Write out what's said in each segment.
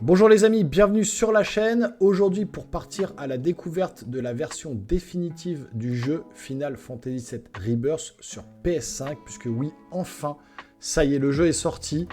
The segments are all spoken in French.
Bonjour les amis, bienvenue sur la chaîne. Aujourd'hui pour partir à la découverte de la version définitive du jeu Final Fantasy VII Rebirth sur PS5, puisque oui, enfin, ça y est, le jeu est sorti.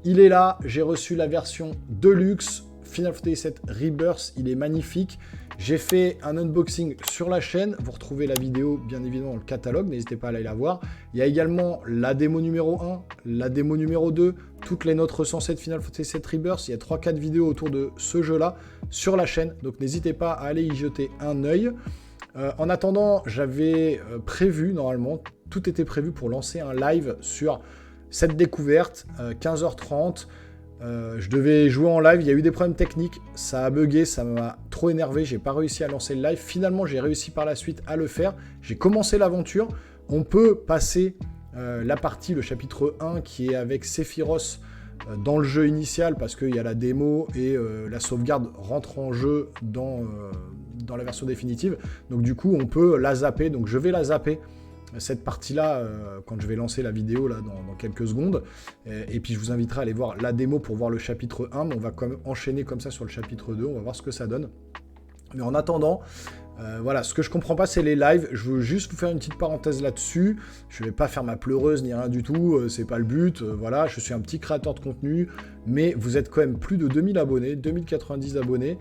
Il est là, j'ai reçu la version Deluxe Final Fantasy VII Rebirth, il est magnifique. J'ai fait un unboxing sur la chaîne, vous retrouvez la vidéo bien évidemment dans le catalogue, n'hésitez pas à aller la voir. Il y a également la démo numéro 1, la démo numéro 2, toutes les notes recensées de Final Fantasy VII Rebirth. Il y a 3-4 vidéos autour de ce jeu-là sur la chaîne, donc n'hésitez pas à aller y jeter un œil. En attendant, j'avais prévu, normalement, tout était prévu pour lancer un live sur cette découverte, 15h30. Je devais jouer en live, il y a eu des problèmes techniques, ça a bugué, ça m'a trop énervé, j'ai pas réussi à lancer le live. Finalement, j'ai réussi par la suite à le faire. J'ai commencé l'aventure. On peut passer la partie, le chapitre 1 qui est avec Sephiroth dans le jeu initial parce qu'il y a la démo et la sauvegarde rentre en jeu dans la version définitive. Donc du coup, on peut la zapper. Donc je vais la zapper. Cette partie-là, quand je vais lancer la vidéo là, dans quelques secondes. Et puis je vous inviterai à aller voir la démo pour voir le chapitre 1, mais on va quand même enchaîner comme ça sur le chapitre 2, on va voir ce que ça donne. Mais en attendant, voilà, ce que je comprends pas, c'est les lives. Je veux juste vous faire une petite parenthèse là-dessus. Je vais pas faire ma pleureuse ni rien du tout, c'est pas le but. Voilà, je suis un petit créateur de contenu, mais vous êtes quand même plus de 2000 abonnés, 2090 abonnés.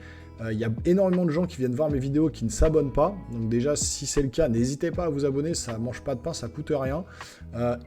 Il y a énormément de gens qui viennent voir mes vidéos qui ne s'abonnent pas. Donc déjà, si c'est le cas, n'hésitez pas à vous abonner. Ça mange pas de pain, ça coûte rien.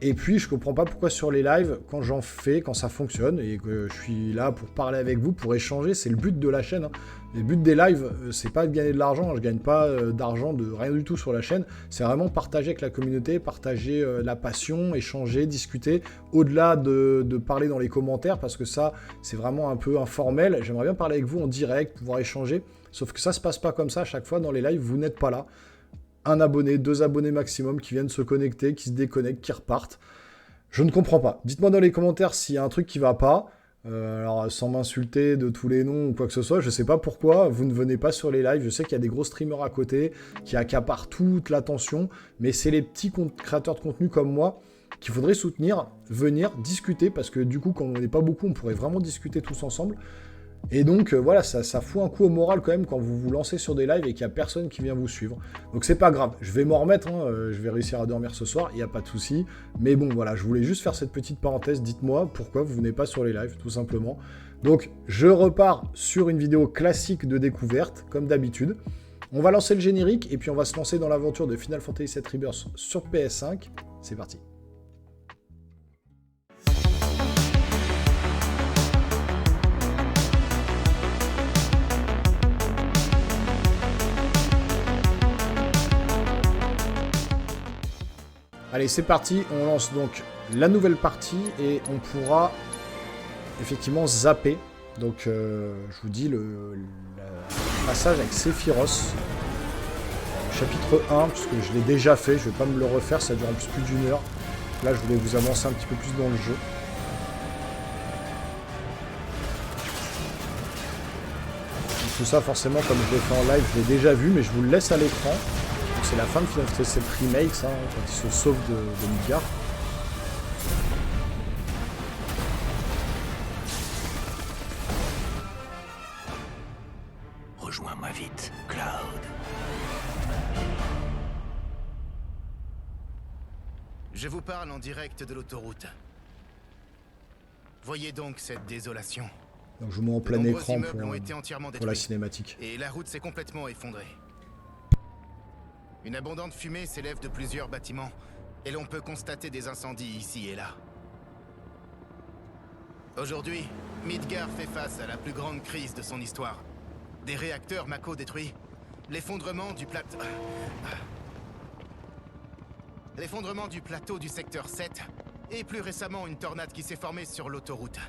Et puis, je comprends pas pourquoi sur les lives, quand j'en fais, quand ça fonctionne, et que je suis là pour parler avec vous, pour échanger, c'est le but de la chaîne. Hein. Le but des lives, c'est pas de gagner de l'argent. Je gagne pas d'argent de rien du tout sur la chaîne. C'est vraiment partager avec la communauté, partager la passion, échanger, discuter, au-delà de parler dans les commentaires, parce que ça, c'est vraiment un peu informel. J'aimerais bien parler avec vous en direct, pouvoir échanger. Sauf que ça se passe pas comme ça à chaque fois dans les lives, vous n'êtes pas là. Un abonné, 2 abonnés maximum qui viennent se connecter, qui se déconnectent, qui repartent. Je ne comprends pas. Dites-moi dans les commentaires s'il y a un truc qui va pas. Alors sans m'insulter de tous les noms ou quoi que ce soit, je sais pas pourquoi vous ne venez pas sur les lives. Je sais qu'il y a des gros streamers à côté qui accaparent toute l'attention, mais c'est les petits créateurs de contenu comme moi qu'il faudrait soutenir, venir discuter, parce que du coup, quand on n'est pas beaucoup, on pourrait vraiment discuter tous ensemble. Et donc voilà, ça fout un coup au moral quand même quand vous vous lancez sur des lives et qu'il n'y a personne qui vient vous suivre. Donc c'est pas grave, je vais m'en remettre, hein, je vais réussir à dormir ce soir, il n'y a pas de souci. Mais bon voilà, je voulais juste faire cette petite parenthèse, dites-moi pourquoi vous venez pas sur les lives, tout simplement. Donc je repars sur une vidéo classique de découverte, comme d'habitude. On va lancer le générique et puis on va se lancer dans l'aventure de Final Fantasy VII Rebirth sur PS5. C'est parti. Allez, c'est parti, on lance donc la nouvelle partie et on pourra effectivement zapper. Donc, je vous dis le passage avec Sephiroth, chapitre 1, puisque je l'ai déjà fait, je ne vais pas me le refaire, ça dure en plus d'une heure. Là, je voulais vous avancer un petit peu plus dans le jeu. Donc, tout ça, forcément, comme je l'ai fait en live, je l'ai déjà vu, mais je vous le laisse à l'écran. C'est la fin de Final Fantasy VII Remake, ça, quand il se sauve de Midgar. Rejoins-moi vite, Cloud. Je vous parle en direct de l'autoroute. Voyez donc cette désolation. Donc je vous mets en plein écran pour la cinématique. Et la route s'est complètement effondrée. Une abondante fumée s'élève de plusieurs bâtiments, et l'on peut constater des incendies ici et là. Aujourd'hui, Midgar fait face à la plus grande crise de son histoire. Des réacteurs Mako détruits, l'effondrement du plateau du secteur 7, et plus récemment une tornade qui s'est formée sur l'autoroute,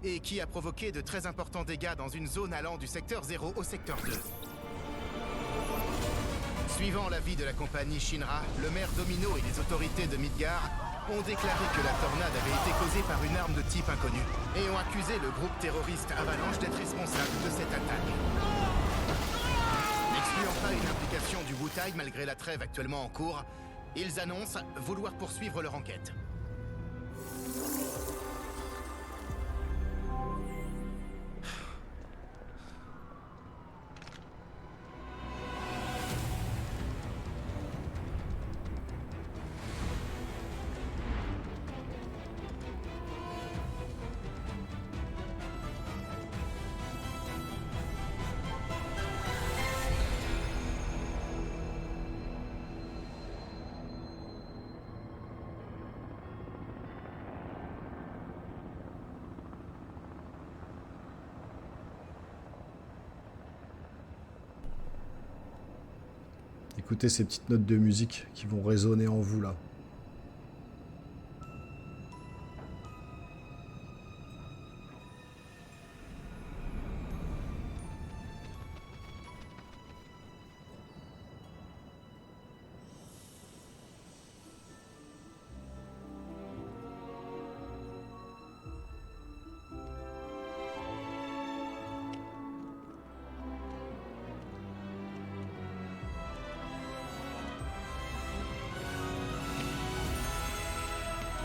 et qui a provoqué de très importants dégâts dans une zone allant du secteur 0 au secteur 2. Suivant l'avis de la compagnie Shinra, le maire Domino et les autorités de Midgar ont déclaré que la tornade avait été causée par une arme de type inconnu et ont accusé le groupe terroriste Avalanche d'être responsable de cette attaque. N'excluant pas une implication du Wu-Tai malgré la trêve actuellement en cours, ils annoncent vouloir poursuivre leur enquête. Écoutez ces petites notes de musique qui vont résonner en vous là.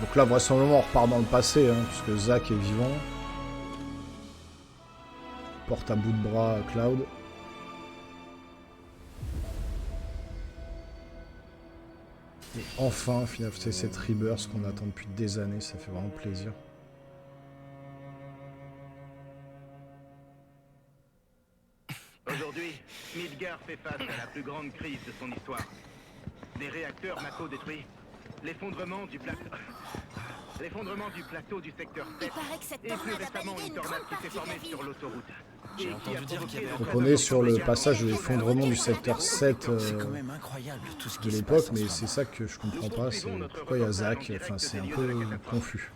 Donc là, vraisemblablement, on repart dans le passé, hein, puisque Zack est vivant. Porte à bout de bras Cloud. Et enfin, Final Fantasy VII Rebirth qu'on attend depuis des années, ça fait vraiment plaisir. Aujourd'hui, Midgar fait face à la plus grande crise de son histoire. Des réacteurs Mako détruits. L'effondrement du plateau du secteur 7. Il paraît que cette Et plus tornade a récemment, balayé une une tornade grande qui s'est partie de la formée ville. sur l'autoroute. J'ai entendu dire qu'il y avait Donc on est sur le passage de l'effondrement du secteur 7 C'est quand même incroyable tout ce qui de se l'époque, passe en mais ce c'est moment. ça que je comprends pas, c'est pourquoi il y a Zack, enfin c'est un peu confus.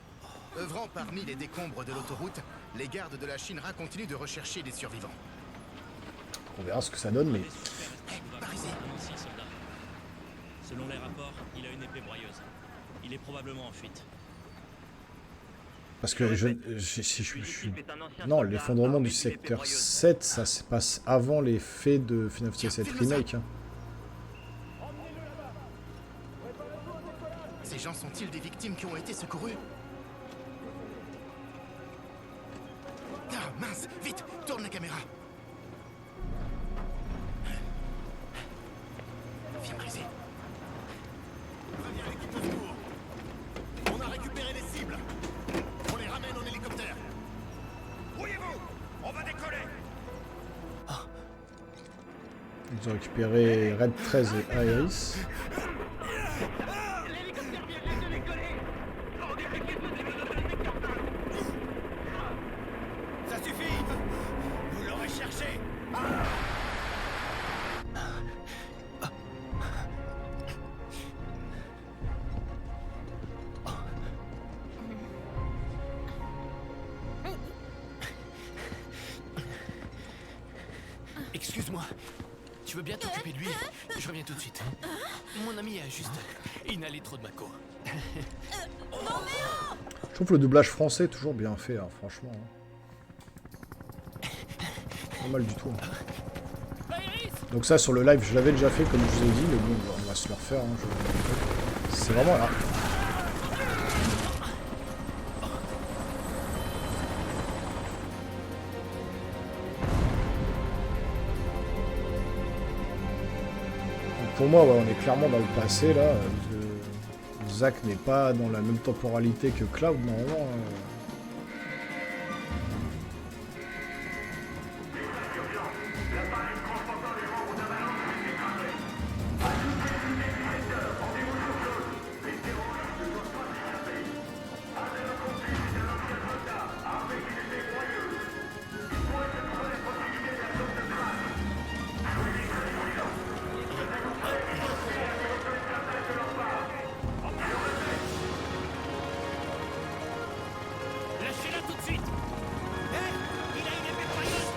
Œuvrant parmi les décombres de l'autoroute, les gardes de la Shinra continuent de rechercher des survivants. On verra ce que ça donne, mais Par ici. Selon les rapports, il a une épée broyeuse. Il est probablement en fuite. parce que non, l'effondrement du secteur 7, ça se passe avant les faits de Final Fantasy VII Remake. Hein. Ces gens sont-ils des victimes qui ont été secourues? Ah mince, vite, tourne la caméra. Viens briser. Préviens l'équipe de secours. On a récupéré les cibles. On les ramène en hélicoptère. Brouillez-vous, on va décoller. Ils ont récupéré Red 13 et Aeris. L'hélicoptère vient juste de décoller. On dirait qu'il faut des mesures de secteur 5. Ça suffit. Vous l'aurez cherché. Excuse-moi. Tu veux bien t'occuper de lui? Je reviens tout de suite. Mon ami a juste inhalé trop de Mako. Je trouve le doublage français toujours bien fait, hein, franchement. Hein. Pas mal du tout. Hein. Donc ça, sur le live, je l'avais déjà fait, comme je vous ai dit, mais bon, on va se le refaire. Hein, c'est vraiment là. Pour moi, ouais, on est clairement dans le passé, là. Zack n'est pas dans la même temporalité que Cloud, normalement. Lâchez-la tout de suite. Il a une épée broyeuse.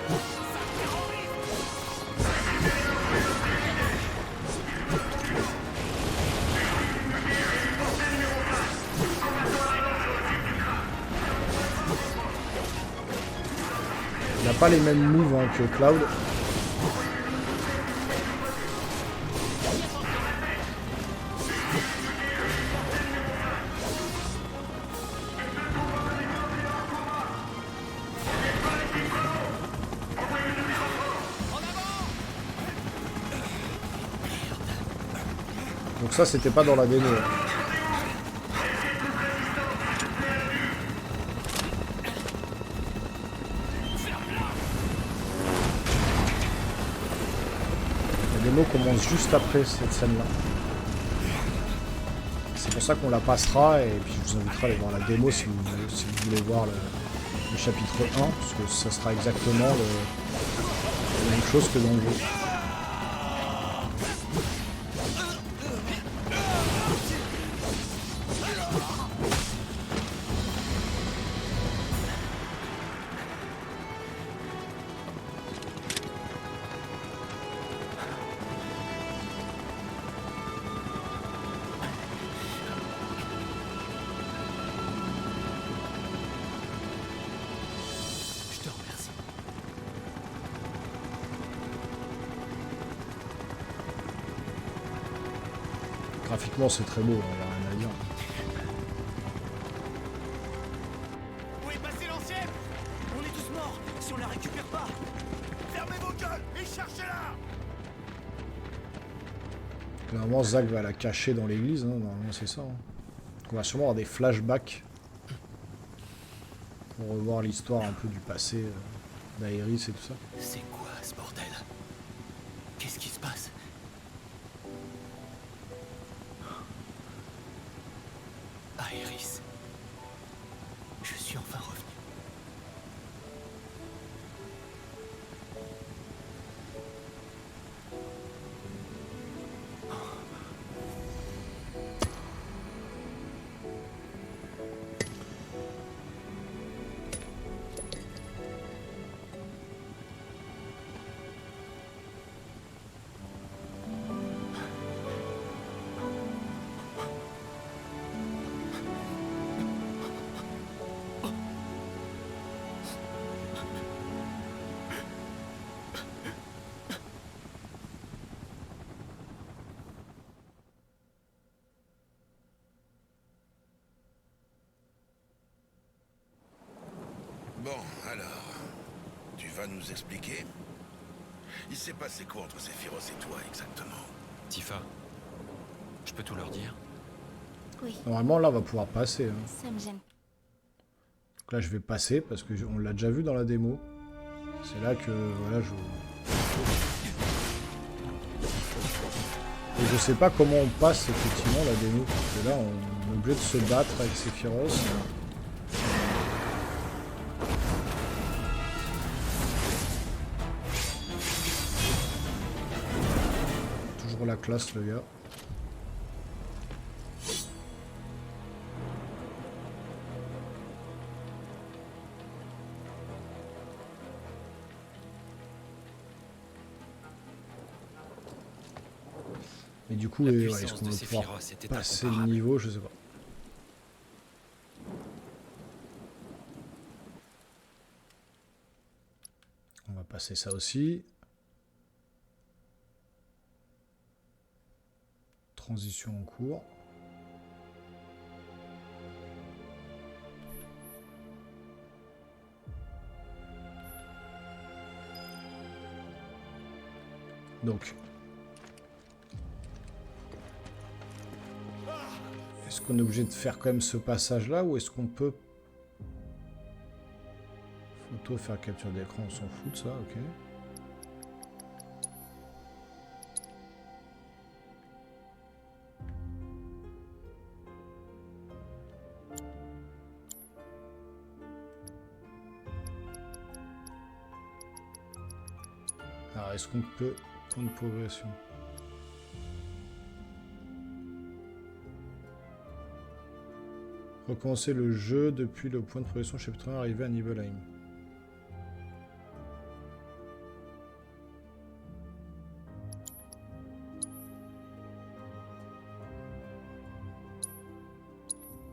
Sale terroriste. Il n'a pas les mêmes moves hein, que Cloud. Donc ça, c'était pas dans la démo. La démo commence juste après cette scène-là. C'est pour ça qu'on la passera et puis je vous inviterai à aller voir la démo si vous voulez voir le chapitre 1, parce que ça sera exactement la même chose que dans le jeu. graphiquement, c'est très beau, il n'y a rien à dire. Où est passé l'ancienne? On est tous morts si on la récupère pas. Fermez vos gueules et cherchez-la. Normalement, Zack va la cacher dans l'église, hein. Normalement, c'est ça. Hein. On va sûrement avoir des flashbacks pour revoir l'histoire un peu du passé d'Aerys et tout ça. C'est quoi ce bordel? Qu'est-ce qui se passe? Aerys. Je suis enfin revenu. Bon, alors, tu vas nous expliquer? Il s'est passé quoi entre Sephiroth et toi, exactement? Tifa, je peux tout leur dire? Oui, Normalement, là, on va pouvoir passer. Hein. ça me gêne. Donc là, je vais passer parce que on l'a déjà vu dans la démo. C'est là que, voilà, je... Et je sais pas comment on passe, effectivement, la démo. Parce que là, on est obligé de se battre avec Sephiroth. Toujours la classe, le gars. Mais du coup, La est-ce puissance qu'on de va pouvoir Sephiroth était passer le incomparable. niveau? Je sais pas. On va passer ça aussi. Transition en cours. Donc, est-ce qu'on est obligé de faire quand même ce passage-là ou est-ce qu'on peut... Photo, faire capture d'écran, on s'en fout de ça, ok. Alors, est-ce qu'on peut... Point de progression. Recommencer le jeu depuis le point de progression chapitre 1 arrivé à Nibelheim.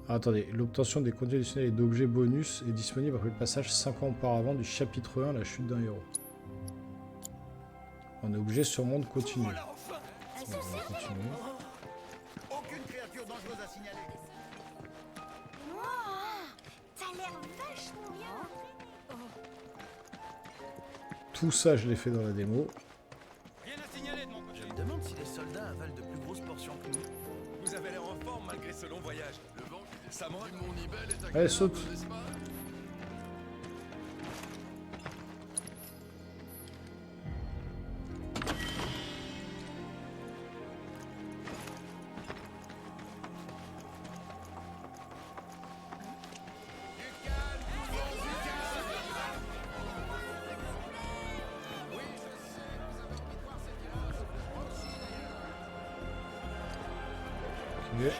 Ah, attendez, l'obtention des contenus additionnels et d'objets bonus est disponible après le passage 5 ans auparavant du chapitre 1, la chute d'un héros. On est obligé sûrement de continuer. Voilà, enfin. On va continuer. Aucune créature dangereuse à signaler. T'as l'air vachement bien. Tout ça, je l'ai fait dans la démo. Rien à signaler de mon côté. Je me demande si les soldats avalent de plus grosses portions que nous. Vous avez l'air en forme malgré ce long voyage. Le vent, ça monte. Mon Nibel est Allez, saute. Ok.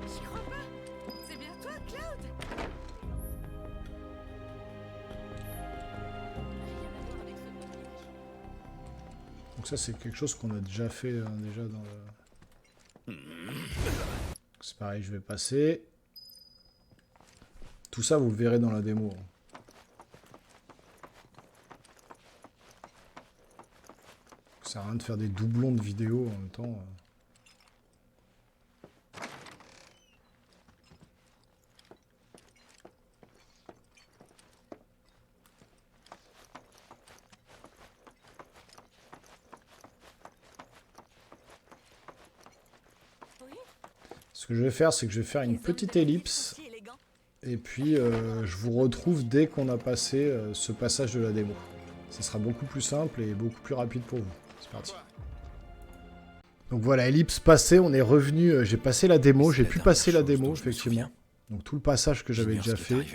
J'y crois pas. C'est bien toi, Cloud. Donc ça, c'est quelque chose qu'on a déjà fait déjà dans le... C'est pareil, je vais passer. Tout ça, vous le verrez dans la démo. Ça sert à rien de faire des doublons de vidéos en même temps. Ce que je vais faire, c'est que je vais faire une petite ellipse. Et puis, je vous retrouve dès qu'on a passé ce passage de la démo. Ça sera beaucoup plus simple et beaucoup plus rapide pour vous. C'est parti. Donc voilà, ellipse passée, on est revenu. J'ai passé la démo, j'ai pu passer la démo, effectivement. Donc tout le passage que j'avais déjà fait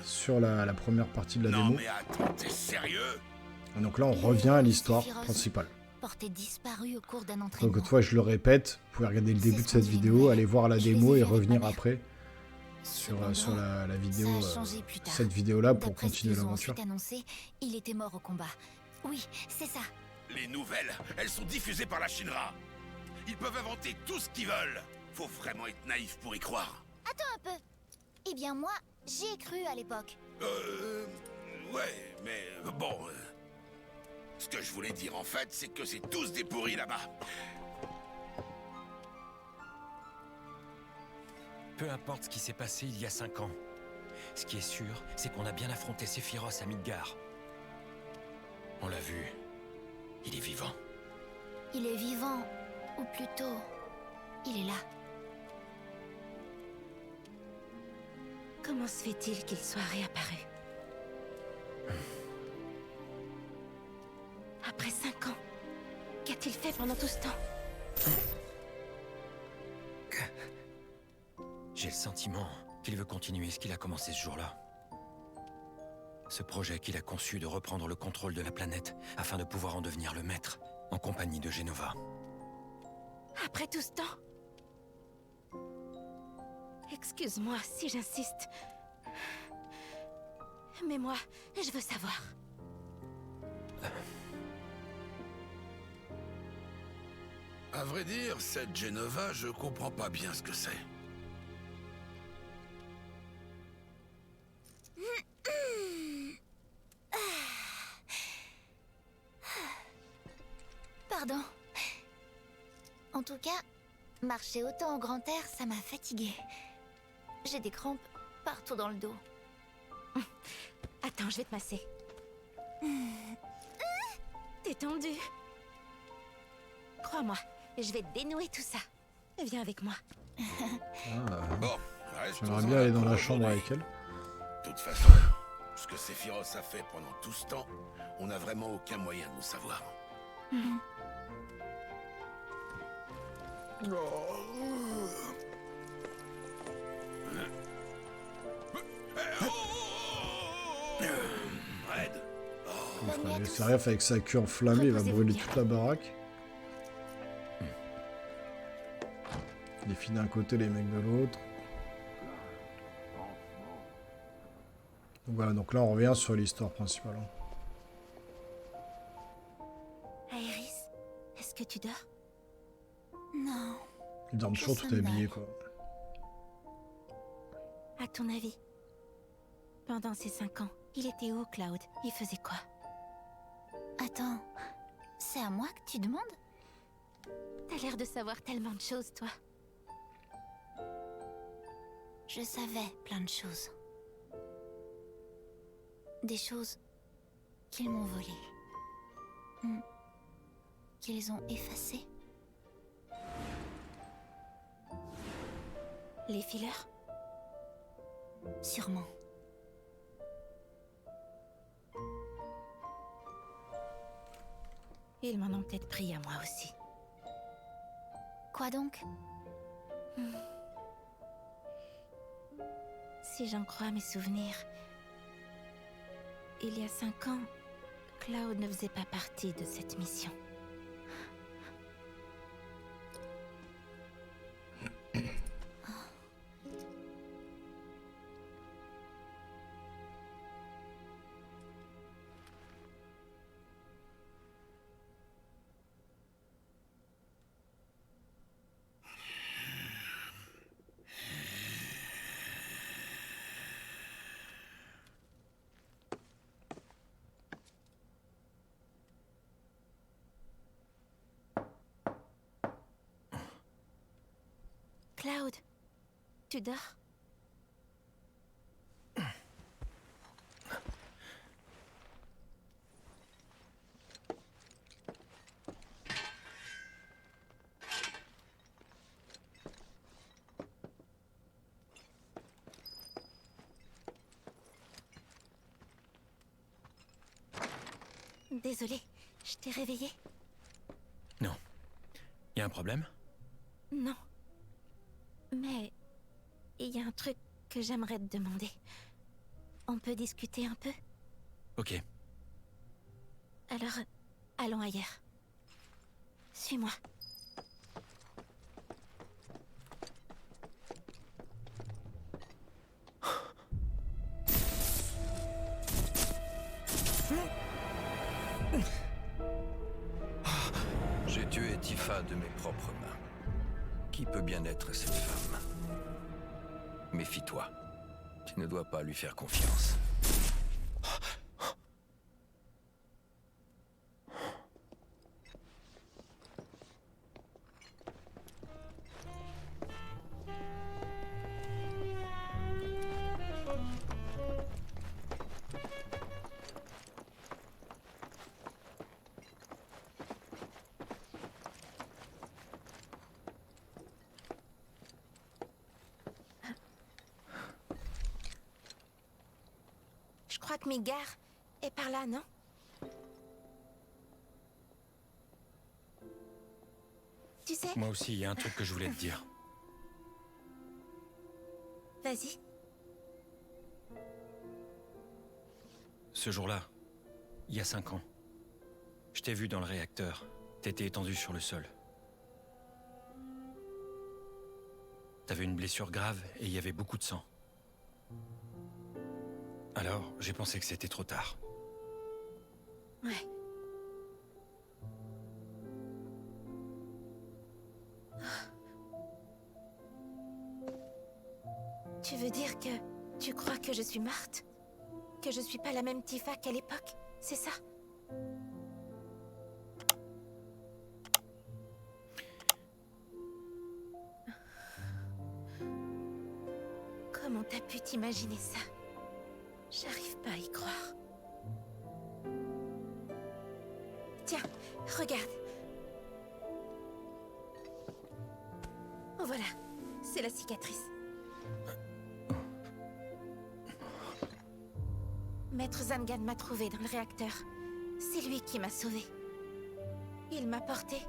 sur la première partie de la Non démo. mais attends, t'es sérieux? Et donc là, on revient à l'histoire principale. Porté disparu au cours d'un Donc entraînement. toutefois, je le répète, vous pouvez regarder le début de cette vidéo, aller voir la démo et revenir après sur la vidéo, Ça a changé plus tard. cette vidéo-là pour D'après ce continuer qu'ils ont l'aventure. ensuite annoncé, il était mort au combat. Oui, c'est ça. Les nouvelles, elles sont diffusées par la Shinra. Ils peuvent inventer tout ce qu'ils veulent. Faut vraiment être naïf pour y croire. Un peu. Eh bien moi, j'y ai cru à l'époque. Ouais, mais bon... ce que je voulais dire en fait, c'est que c'est tous des pourris là-bas. Peu importe ce qui s'est passé il y a 5 ans. Ce qui est sûr, c'est qu'on a bien affronté Sephiroth à Midgar. On l'a vu. Il est vivant. Il est vivant, ou plutôt, il est là. Comment se fait-il qu'il soit réapparu? Après 5 ans, qu'a-t-il fait pendant tout ce temps? J'ai le sentiment qu'il veut continuer ce qu'il a commencé ce jour-là. Ce projet qu'il a conçu de reprendre le contrôle de la planète afin de pouvoir en devenir le maître, en compagnie de Jenova. Après tout ce temps? Excuse-moi si j'insiste. Mais moi, je veux savoir. À vrai dire, cette Jenova, je comprends pas bien ce que c'est. Pardon. En tout cas, marcher autant en grand air, ça m'a fatiguée. J'ai des crampes partout dans le dos. Attends, je vais te masser. T'es tendue. Crois-moi, je vais dénouer tout ça. Viens avec moi. Bon, restons J'aimerais bien aller dans la là chambre aujourd'hui. avec elle. De toute façon, ce que Sephiroth a fait pendant tout ce temps, on n'a vraiment aucun moyen de le savoir. Red, Il fera les Serif avec sa queue enflammée, il va brûler toute la baraque. Les filles d'un côté, les mecs de l'autre. Donc voilà, donc là on revient sur l'histoire principale. Aéris, est-ce que tu dors? Non. Ils dorment toujours tout habillés quoi. À ton avis, pendant ces 5 ans, il était où, Cloud? Il faisait quoi? Attends, c'est à moi que tu demandes? T'as l'air de savoir tellement de choses, toi. Je savais plein de choses. Des choses qu'ils m'ont volées. Qu'ils ont effacées. Les fileurs? Sûrement. Ils m'en ont peut-être pris à moi aussi. Quoi donc? Si j'en crois à mes souvenirs, il y a 5 ans, Cloud ne faisait pas partie de cette mission. Cloud, tu dors? Désolée, je t'ai réveillé? Non. Y a un problème? Non. Mais il y a un truc que j'aimerais te demander. On peut discuter un peu? Ok. Alors, allons ailleurs. Suis-moi. J'ai tué Tifa de mes propres mains. Qui peut bien être cette femme? Méfie-toi. Tu ne dois pas lui faire confiance. Je crois que Midgar est par là, non? Tu sais, Moi aussi, il y a un truc que je voulais te dire. vas-y. Ce jour-là, il y a 5 ans, je t'ai vu dans le réacteur. T'étais étendu sur le sol. T'avais une blessure grave et il y avait beaucoup de sang. Alors, j'ai pensé que c'était trop tard. Ouais. Tu veux dire que tu crois que je suis morte? Que je suis pas la même Tifa qu'à l'époque? C'est ça? Comment t'as pu t'imaginer ça? J'arrive pas à y croire. Tiens, regarde. Oh voilà, c'est la cicatrice. Maître Zangan m'a trouvé dans le réacteur. C'est lui qui m'a sauvée. Il m'a portée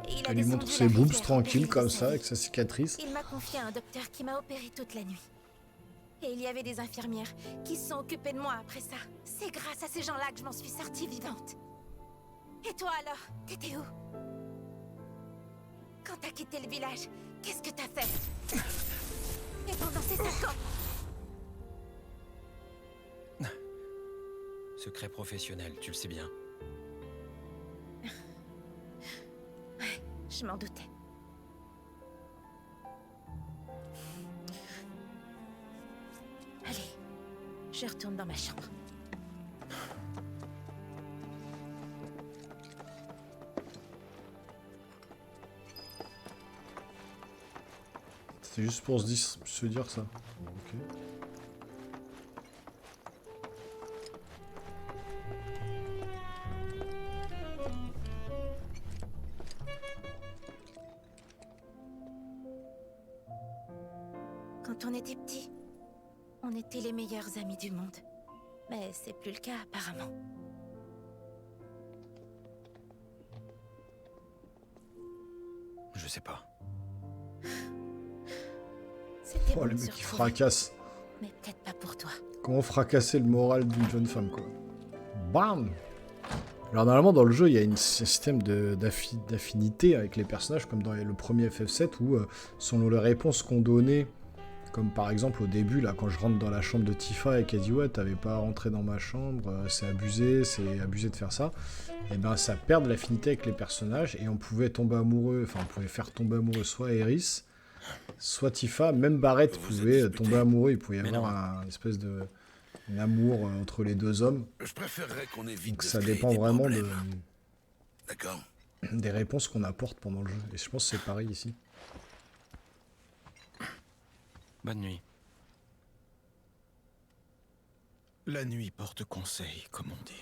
et il a Elle lui montre descendu ses la boobs rivière tranquilles pour comme guérir ça, sa avec vie. sa cicatrice. Il m'a confié à un docteur qui m'a opéré toute la nuit. Et il y avait des infirmières qui se sont occupées de moi après ça. C'est grâce à ces gens-là que je m'en suis sortie vivante. Et toi alors, t'étais où? Quand t'as quitté le village, qu'est-ce que t'as fait? Et pendant ces 5 ans? Secret professionnel, tu le sais bien. Ouais, je m'en doutais. Allez, je retourne dans ma chambre. C'était juste pour se dire ça. Ok. Quand on était petits, on était les meilleurs amis du monde. Mais c'est plus le cas apparemment. Je sais pas. C'était Oh, bon le de mec se qui retrouver, fracasse. mais peut-être pas pour toi. Comment fracasser le moral d'une jeune femme, quoi. Bam! Alors, normalement, dans le jeu, il y a un système d'affinité avec les personnages, comme dans le premier FF7, où, selon les réponses qu'on donnait, comme par exemple au début, là, quand je rentre dans la chambre de Tifa et qu'elle dit « Ouais, t'avais pas à rentrer dans ma chambre, c'est abusé de faire ça », et ben ça perd de l'affinité avec les personnages, et on pouvait tomber amoureux, enfin, on pouvait faire tomber amoureux soit Eris, soit Tifa, même Barrett Vous pouvait êtes disputés. tomber amoureux, il pouvait y Mais avoir un espèce de un amour entre les deux hommes. Je préférerais qu'on évite Donc de ça se créer dépend des vraiment problèmes. D'accord. des réponses qu'on apporte pendant le jeu. Et je pense que c'est pareil ici. Bonne nuit. La nuit porte conseil, comme on dit.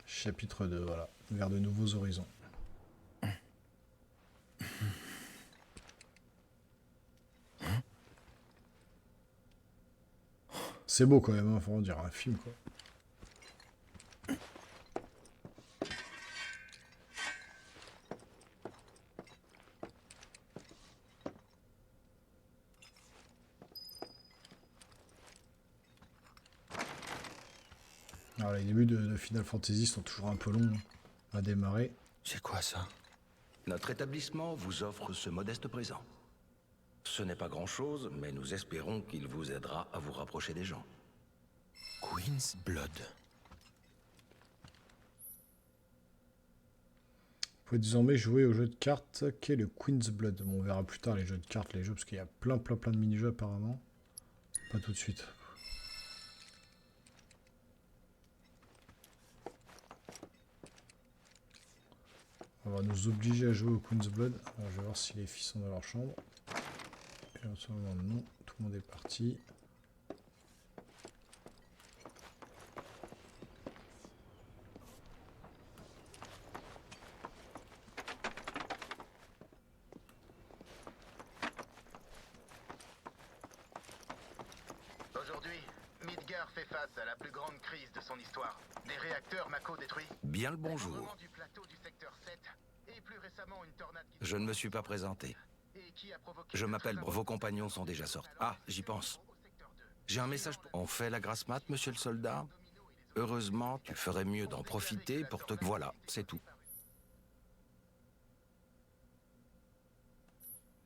Chapitre 2, voilà. Vers de nouveaux horizons. C'est beau quand même, hein, faut en dire, un film quoi. Alors les débuts de Final Fantasy sont toujours un peu longs à démarrer. C'est quoi ça? Notre établissement vous offre ce modeste présent. Ce n'est pas grand-chose, mais nous espérons qu'il vous aidera à vous rapprocher des gens. Queen's Blood. Vous pouvez désormais jouer au jeu de cartes qu'est le Queen's Blood. Bon, on verra plus tard les jeux de cartes, les jeux, parce qu'il y a plein de mini-jeux apparemment. Pas tout de suite. On va nous obliger à jouer au Queen's Blood. Alors, je vais voir si les filles sont dans leur chambre. Et en ce moment, non. Tout le monde est parti. Aujourd'hui, Midgar fait face à la plus grande crise de son histoire. Des réacteurs Mako détruits. Bien le bonjour. L'effondrement du plateau du secteur 7 et plus récemment une tornade qui... Je ne me suis pas présenté. et qui a provoqué Je de m'appelle... très Vos compagnons sont déjà sortis. Ah, j'y pense. au secteur 2. J'ai un message. On fait la grasse mat, monsieur le soldat? Heureusement, tu ferais mieux d'en profiter pour te... Voilà, c'est tout.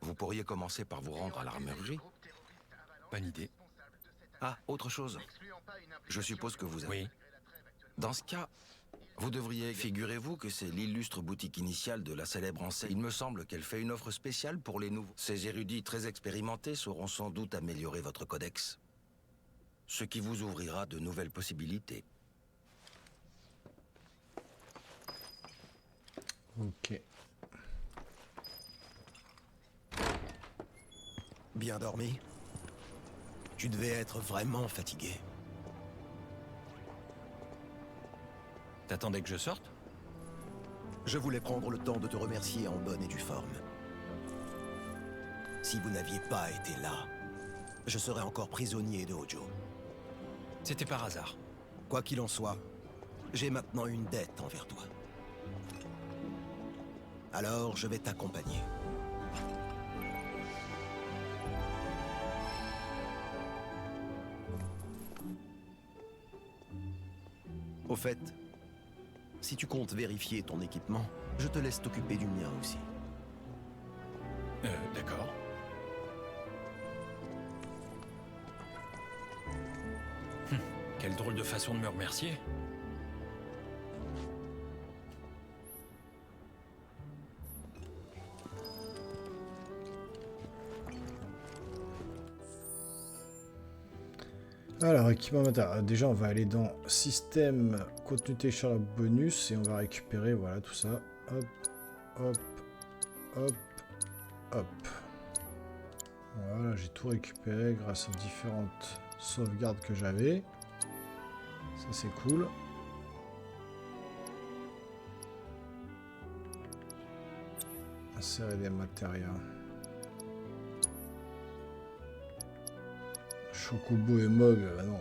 Vous pourriez commencer par vous rendre à l'armurerie. Bonne idée. Ah, autre chose. Je suppose que vous avez... Oui. Dans ce cas, vous devriez... Figurez-vous que c'est l'illustre boutique initiale de la célèbre enseigne. Il me semble qu'elle fait une offre spéciale pour les nouveaux. Ces érudits très expérimentés sauront sans doute améliorer votre codex. Ce qui vous ouvrira de nouvelles possibilités. Ok. Bien dormi? Tu devais être vraiment fatigué. T'attendais que je sorte? Je voulais prendre le temps de te remercier en bonne et due forme. Si vous n'aviez pas été là, je serais encore prisonnier de Hojo. C'était par hasard. Quoi qu'il en soit, j'ai maintenant une dette envers toi. Alors, je vais t'accompagner. Au fait, si tu comptes vérifier ton équipement, je te laisse t'occuper du mien aussi. D'accord. Quelle drôle de façon de me remercier. Alors, équipement matériel. Déjà, on va aller dans système, contenu téléchargeable bonus et on va récupérer, voilà, tout ça. Hop, hop, hop, hop. Voilà, j'ai tout récupéré grâce aux différentes sauvegardes que j'avais. Ça, c'est cool. Insérer des matériaux. Chocobo et Mog, non.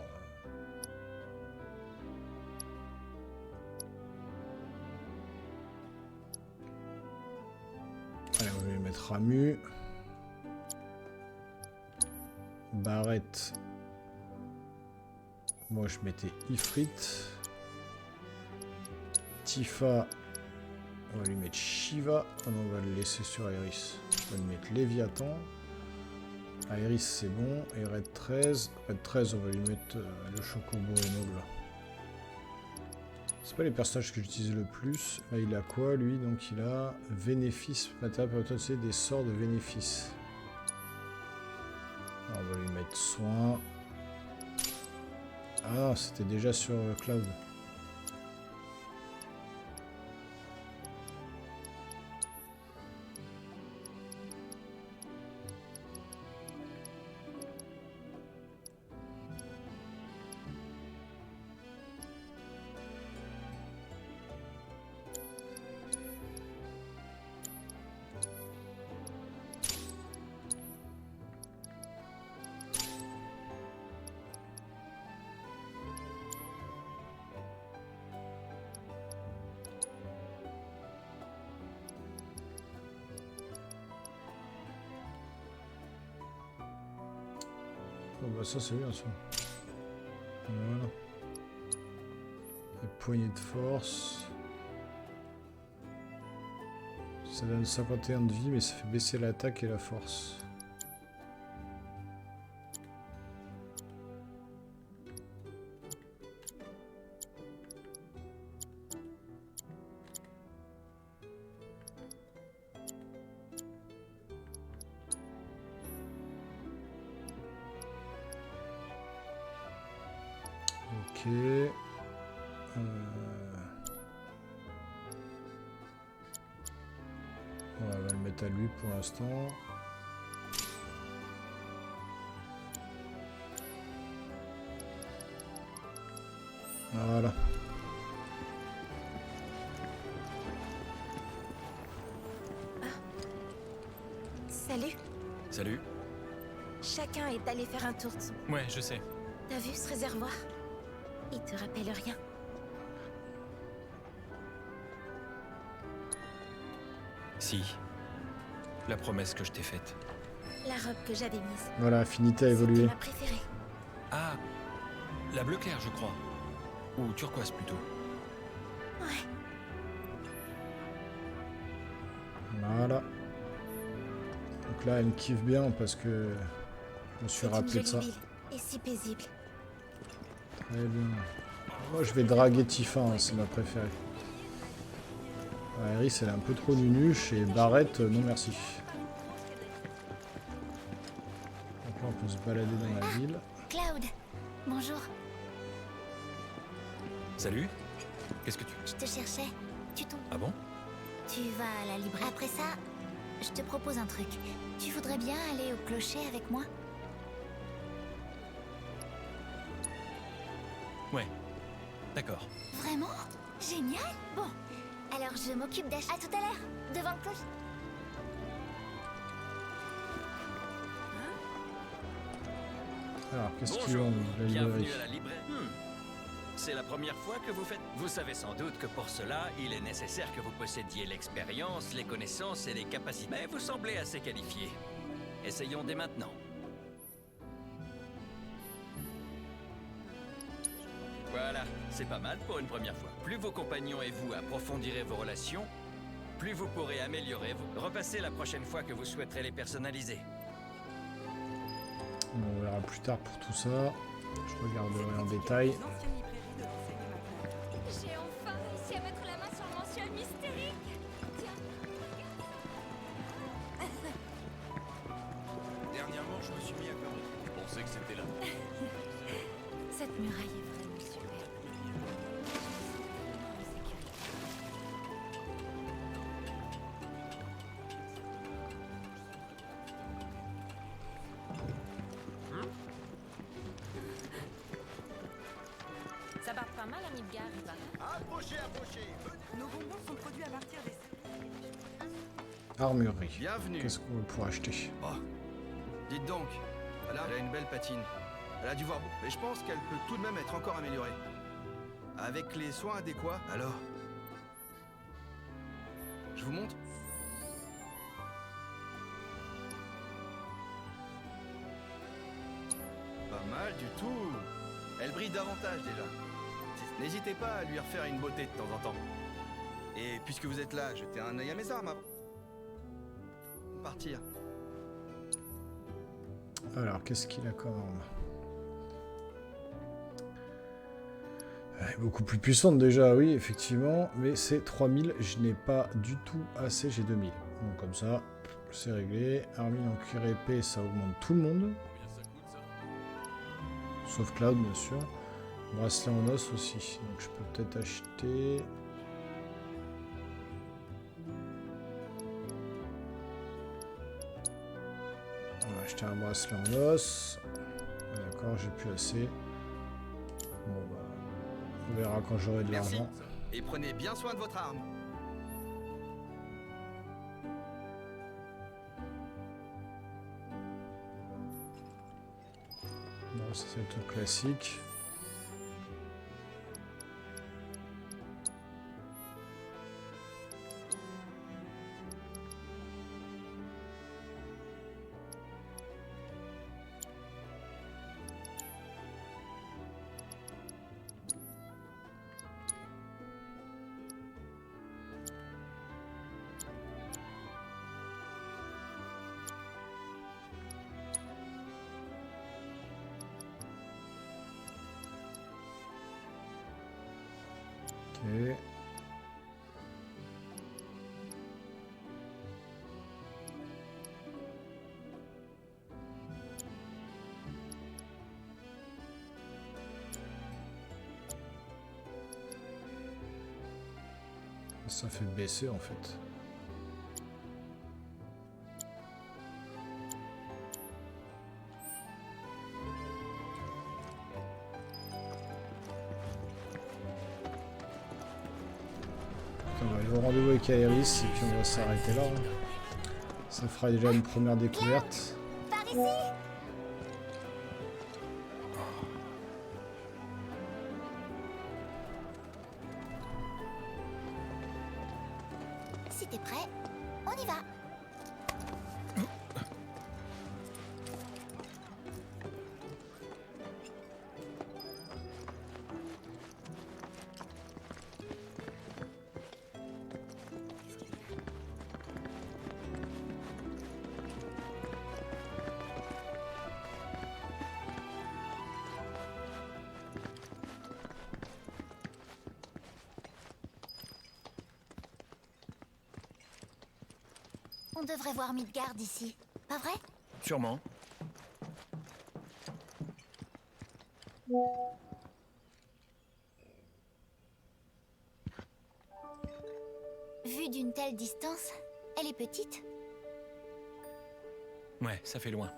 Allez, on va lui mettre Ramu. Barrette. Moi, je mettais Ifrit. Tifa. On va lui mettre Shiva. Ah non, on va le laisser sur Iris. On va lui mettre Léviathan. Iris c'est bon, et Red 13. Red 13 on va lui mettre le Chocobo et Noble. C'est pas les personnages que j'utilise le plus. Là il a quoi lui? Donc il a Bénéfice, matériel pour utiliser des sorts de bénéfice. Alors, on va lui mettre Soin. Ah non, c'était déjà sur Cloud. bah ça c'est bien ça. Voilà. Les poignées de force. Ça donne 51 de vie, mais ça fait baisser l'attaque et la force. Ok. On va le mettre à lui pour l'instant. Voilà. Salut. Salut. Chacun est allé faire un tour de son... Ouais, je sais. T'as vu ce réservoir? Il te rappelle rien. Si. La promesse que je t'ai faite. La robe que j'avais mise. Voilà, affinité a C'était évolué. ma préférée. Ah, la bleu clair, je crois. Ou turquoise plutôt. Ouais. Voilà. Donc là, elle me kiffe bien parce que je me suis C'est une rappelé de jolie ça. ville et si paisible. Très bien. Moi, je vais draguer Tifa, hein, c'est ma préférée. Ouais, Iris, elle est un peu trop nunuche et Barrett, non merci. Donc là, on peut se balader dans la ville. Cloud, bonjour. Salut. Qu'est-ce que tu... Je te cherchais. Tu tombes. Ah bon? Tu vas à la librairie. Après ça, je te propose un truc. Tu voudrais bien aller au clocher avec moi? Ouais. D'accord. Vraiment? Génial. Bon, alors je m'occupe d'acheter. À tout à l'heure, devant le clocher. Alors, qu'est-ce qu'ils Bonjour, ont, la librairie? bienvenue à la librairie. C'est la première fois que vous faites... Vous savez sans doute que pour cela, il est nécessaire que vous possédiez l'expérience, les connaissances et les capacités. Mais vous semblez assez qualifié. Essayons dès maintenant. Voilà, c'est pas mal pour une première fois. Plus vos compagnons et vous approfondirez vos relations, plus vous pourrez améliorer vos... Repassez la prochaine fois que vous souhaiterez les personnaliser. On verra plus tard pour tout ça. Je regarderai en détail. J'ai enfin réussi à mettre la main sur le mensuel mystérique. Tiens. Dernièrement, je me suis mis à connerie. Je pensais que c'était là. Cette muraille est vraiment superbe. Ça part pas mal à Midgar, Eva. Approchez, approchez. Nos bonbons sont produits à partir des... Armurerie. Bienvenue. Qu'est-ce qu'on va pouvoir acheter? Oh. Dites donc, elle a une belle patine. Elle a dû voir beaucoup, mais je pense qu'elle peut tout de même être encore améliorée. Avec les soins adéquats, alors... Je vous montre. Pas mal du tout. Elle brille davantage déjà. N'hésitez pas à lui refaire une beauté de temps en temps. Et puisque vous êtes là, jetez un œil à mes armes avant. Partir. Alors, qu'est-ce qu'il a quand même? Elle est beaucoup plus puissante déjà, oui, effectivement. Mais c'est 3000, je n'ai pas du tout assez, j'ai 2000. Donc comme ça, c'est réglé. Armure en cuir épais, ça augmente tout le monde. Sauf Cloud, bien sûr. Bracelet en os aussi. Donc je peux peut-être acheter... On va acheter un bracelet en os. D'accord, j'ai plus assez. Bon bah... On verra quand j'aurai de Merci. l'argent. Et prenez bien soin de votre arme. Bon, ça c'est le truc classique. Ok. Ça fait baisser en fait. On va aller au rendez-vous avec Aeris et puis on va s'arrêter là. Hein. Ça fera déjà une première découverte. Par ici. Si t'es prêt, on y va. On devrait voir Midgard d'ici, pas vrai? Sûrement. Vue d'une telle distance, elle est petite. Ouais, ça fait loin.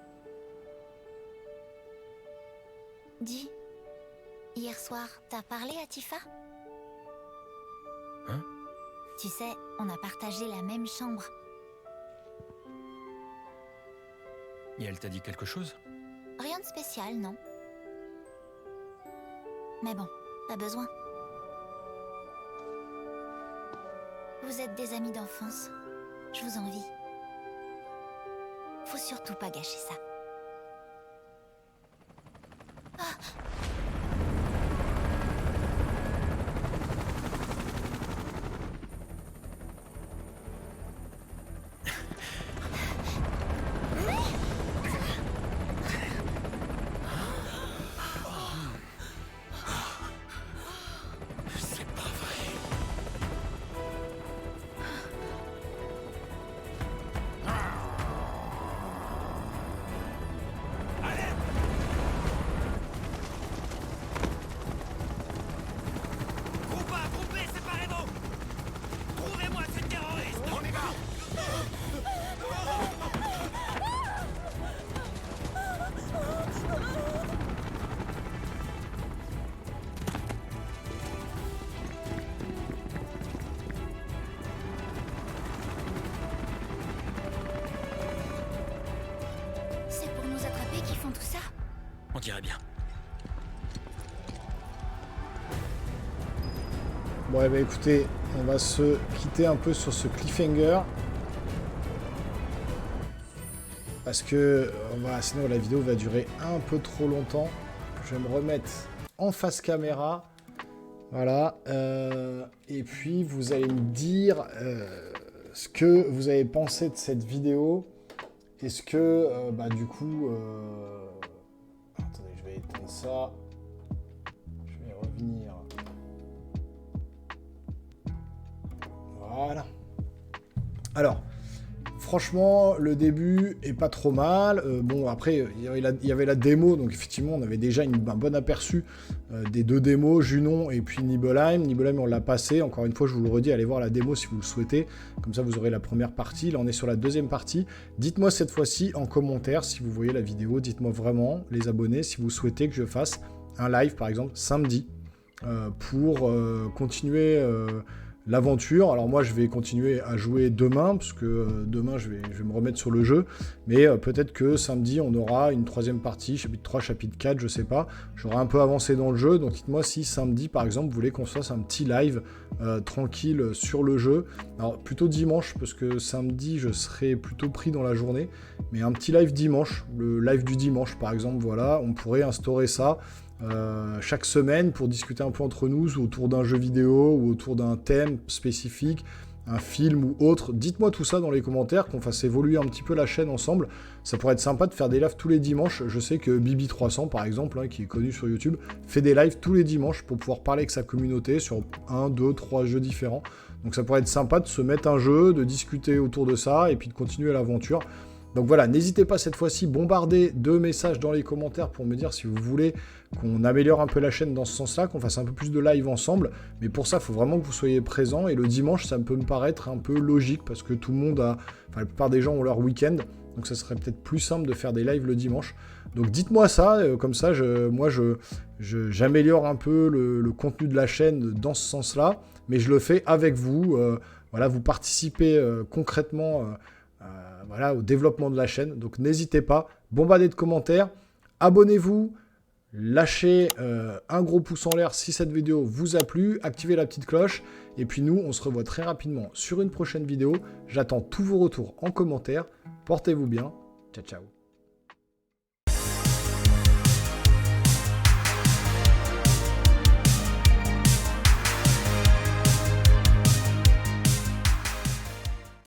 Dis, hier soir, t'as parlé à Tifa? Hein? Tu sais, on a partagé la même chambre. Et elle t'a dit quelque chose? Rien de spécial, non. Mais bon, pas besoin. Vous êtes des amis d'enfance. Je vous envie. Faut surtout pas gâcher ça. C'est pour nous attraper qu'ils font tout ça? On dirait bien. Bon, eh ben, écoutez, on va se quitter un peu sur ce cliffhanger. Parce que sinon la vidéo va durer un peu trop longtemps. Je vais me remettre en face caméra. Voilà. Et puis vous allez me dire ce que vous avez pensé de cette vidéo. Est-ce que, du coup... Attendez, je vais éteindre ça. Je vais revenir. Voilà. Alors, franchement, le début est pas trop mal. Bon, après, il y avait la démo, donc effectivement, on avait déjà un bon aperçu des deux démos, Junon et puis Nibelheim. Nibelheim, on l'a passé. Encore une fois, je vous le redis, allez voir la démo si vous le souhaitez. Comme ça, vous aurez la première partie. Là, on est sur la deuxième partie. Dites-moi cette fois-ci en commentaire si vous voyez la vidéo. Dites-moi vraiment, les abonnés, si vous souhaitez que je fasse un live, par exemple, samedi, pour continuer... l'aventure. Alors moi je vais continuer à jouer demain parce que demain je vais me remettre sur le jeu, mais peut-être que samedi on aura une troisième partie, chapitre 3, chapitre 4, je sais pas, j'aurai un peu avancé dans le jeu, donc dites-moi si samedi par exemple vous voulez qu'on se fasse un petit live tranquille sur le jeu. Alors plutôt dimanche parce que samedi je serai plutôt pris dans la journée, mais un petit live dimanche, le live du dimanche par exemple, voilà, on pourrait instaurer ça chaque semaine pour discuter un peu entre nous autour d'un jeu vidéo ou autour d'un thème spécifique. un film ou autre. Dites-moi tout ça dans les commentaires, qu'on fasse évoluer un petit peu la chaîne ensemble. Ça pourrait être sympa de faire des lives tous les dimanches. Je sais que Bibi300 par exemple, hein, qui est connu sur YouTube, fait des lives tous les dimanches pour pouvoir parler avec sa communauté sur 1, 2, 3 jeux différents. Donc ça pourrait être sympa de se mettre un jeu, de discuter autour de ça et puis de continuer l'aventure. Donc voilà, n'hésitez pas cette fois-ci, bombarder de messages dans les commentaires pour me dire si vous voulez qu'on améliore un peu la chaîne dans ce sens-là, qu'on fasse un peu plus de live ensemble. Mais pour ça, il faut vraiment que vous soyez présents. Et le dimanche, ça peut me paraître un peu logique parce que tout le monde a... Enfin, la plupart des gens ont leur week-end. Donc ça serait peut-être plus simple de faire des lives le dimanche. Donc dites-moi ça, comme ça, j'améliore un peu le contenu de la chaîne dans ce sens-là. Mais je le fais avec vous. Voilà, vous participez concrètement... voilà, au développement de la chaîne. Donc n'hésitez pas, bombardez de commentaires, abonnez-vous, lâchez un gros pouce en l'air si cette vidéo vous a plu, activez la petite cloche, et puis nous, on se revoit très rapidement sur une prochaine vidéo. J'attends tous vos retours en commentaire. Portez-vous bien. Ciao, ciao.